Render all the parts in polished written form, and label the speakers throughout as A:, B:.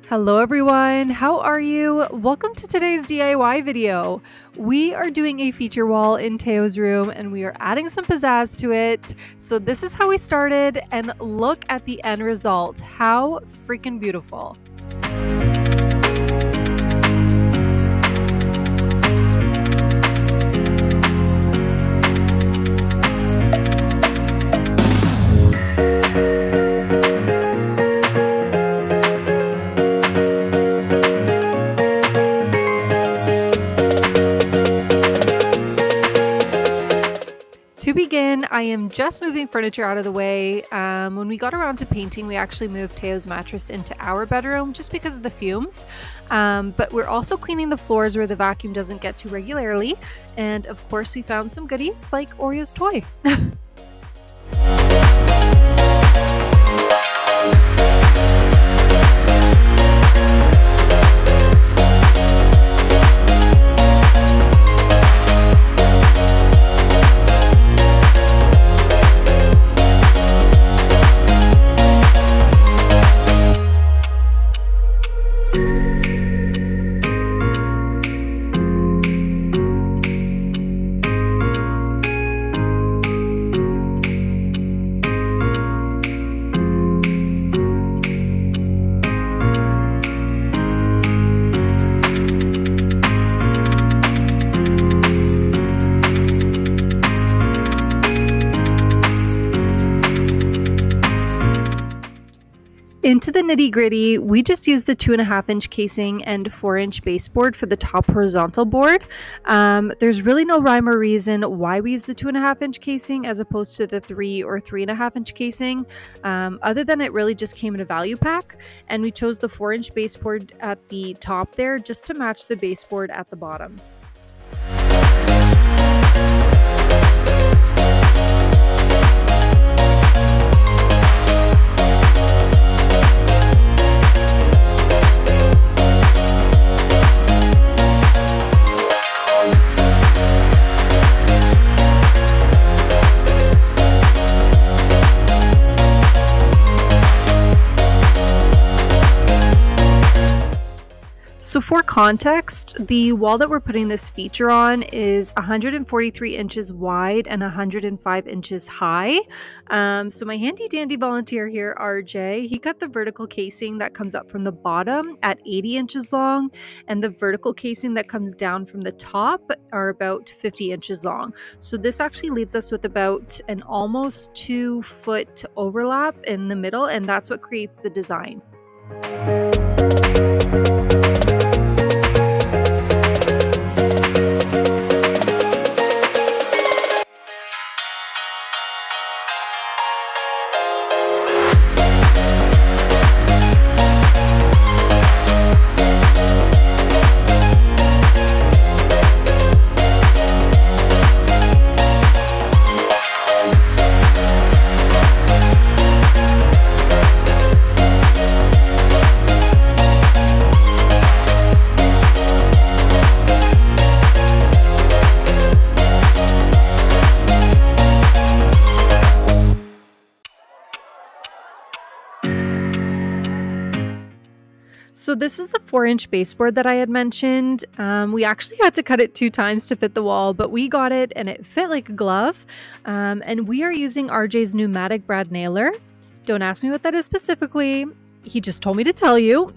A: Hello everyone, how are you? Welcome to today's DIY video. We are doing a feature wall in Teo's room and we are adding some pizzazz to it. So this is how we started and look at the end result. How freaking beautiful. To begin, I am just moving furniture out of the way. When we got around to painting, we actually moved Teo's mattress into our bedroom just because of the fumes. But we're also cleaning the floors where the vacuum doesn't get to regularly. And of course, we found some goodies like Oreo's toy. Into the nitty gritty, we just used the 2.5-inch casing and 4-inch baseboard for the top horizontal board. There's really no rhyme or reason why we use the 2.5-inch casing as opposed to the 3 or 3.5-inch casing, other than it really just came in a value pack. And we chose the 4-inch baseboard at the top there just to match the baseboard at the bottom. So for context, the wall that we're putting this feature on is 143 inches wide and 105 inches high. So my handy dandy volunteer here, RJ, he cut the vertical casing that comes up from the bottom at 80 inches long, and the vertical casing that comes down from the top are about 50 inches long. So this actually leaves us with about an almost 2-foot overlap in the middle, and that's what creates the design. So this is the 4-inch baseboard that I had mentioned. We actually had to cut it 2 times to fit the wall, but we got it and it fit like a glove. And we are using RJ's pneumatic brad nailer. Don't ask me what that is specifically. He just told me to tell you.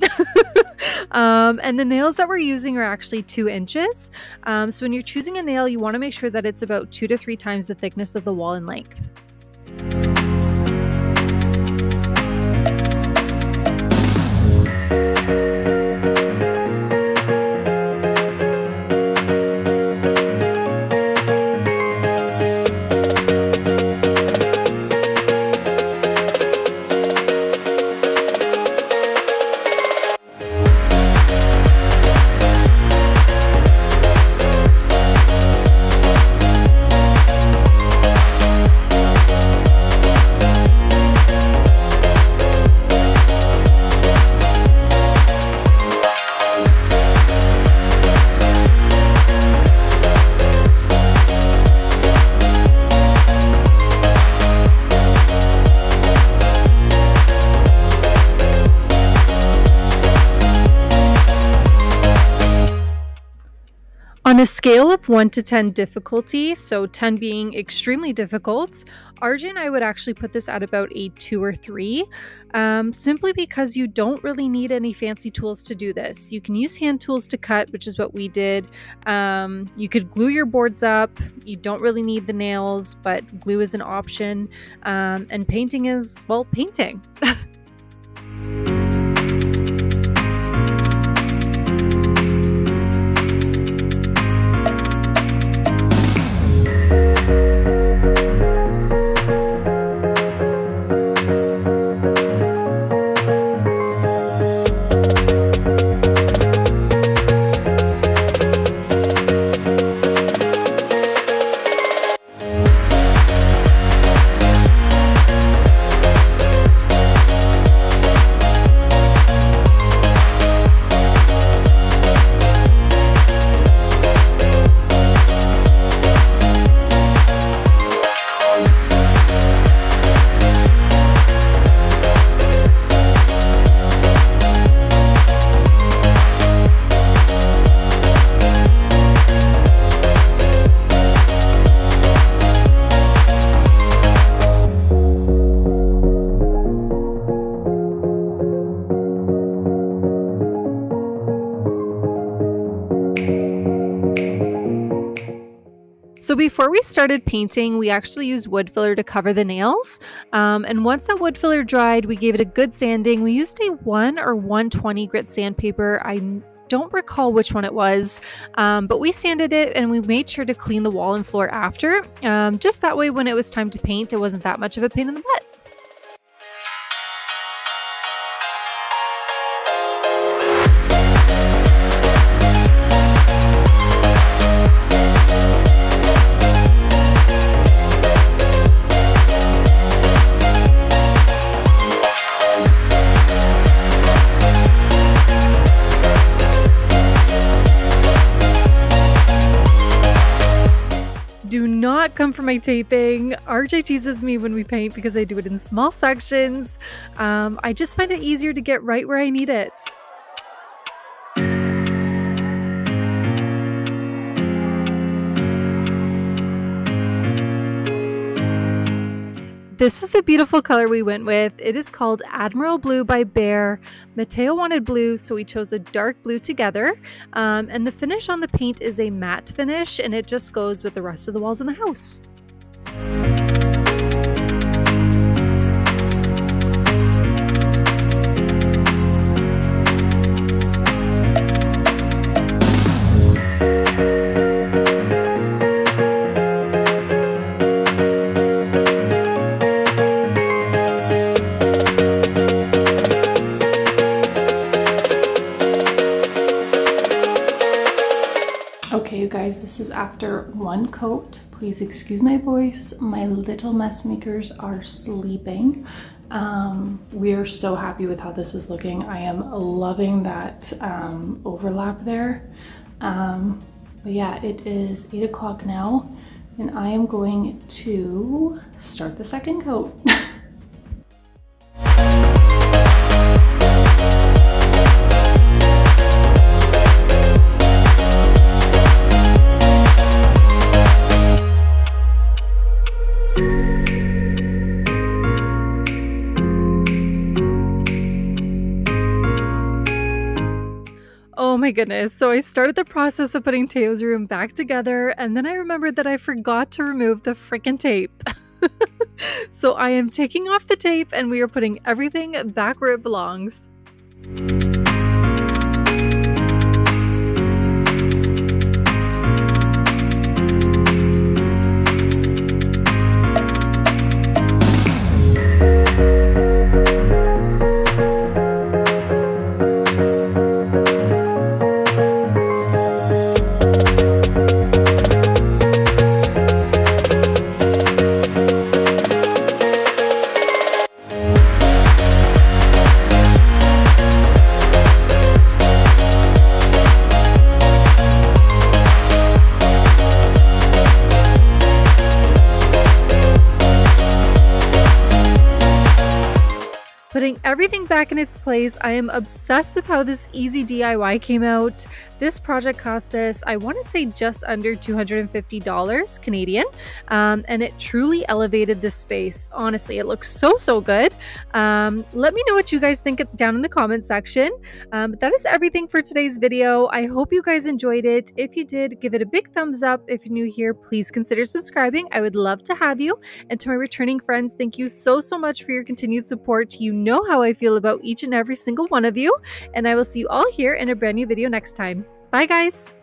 A: And the nails that we're using are actually 2 inches. So when you're choosing a nail, you want to make sure that it's about 2 to 3 times the thickness of the wall in length. On a scale of 1 to 10 difficulty, so 10 being extremely difficult, RJ and I would actually put this at about a 2 or 3, simply because you don't really need any fancy tools to do this. You can use hand tools to cut, which is what we did. You could glue your boards up. You don't really need the nails, but glue is an option. And painting is, well, painting. So before we started painting, we actually used wood filler to cover the nails. And once that wood filler dried, we gave it a good sanding. We used a 1 or 120 grit sandpaper. I don't recall which one it was, but we sanded it and we made sure to clean the wall and floor after. Just that way, when it was time to paint, it wasn't that much of a pain in the butt. Do not come for my taping. RJ teases me when we paint because I do it in small sections. I just find it easier to get right where I need it. This is the beautiful color we went with. It is called Admiral Blue by Bear. Mateo wanted blue, so we chose a dark blue together. And the finish on the paint is a matte finish, and it just goes with the rest of the walls in the house. Okay, you guys, this is after one coat. Please excuse my voice. My little mess makers are sleeping. We are so happy with how this is looking. I am loving that overlap there. But yeah, it is 8 o'clock now, and I am going to start the second coat. Oh my goodness. So I started the process of putting Teo's room back together, and then I remembered that I forgot to remove the freaking tape. So I am taking off the tape and we are putting everything back where it belongs. Putting everything back in its place, I am obsessed with how this easy DIY came out. This project cost us, I want to say, just under $250 Canadian, and it truly elevated this space. Honestly, it looks so good. Let me know what you guys think down in the comment section. But that is everything for today's video. I hope you guys enjoyed it. If you did, give it a big thumbs up. If you're new here, please consider subscribing. I would love to have you. And to my returning friends, thank you so much for your continued support. You know how I feel about each and every single one of you. And I will see you all here in a brand new video next time. Bye, guys.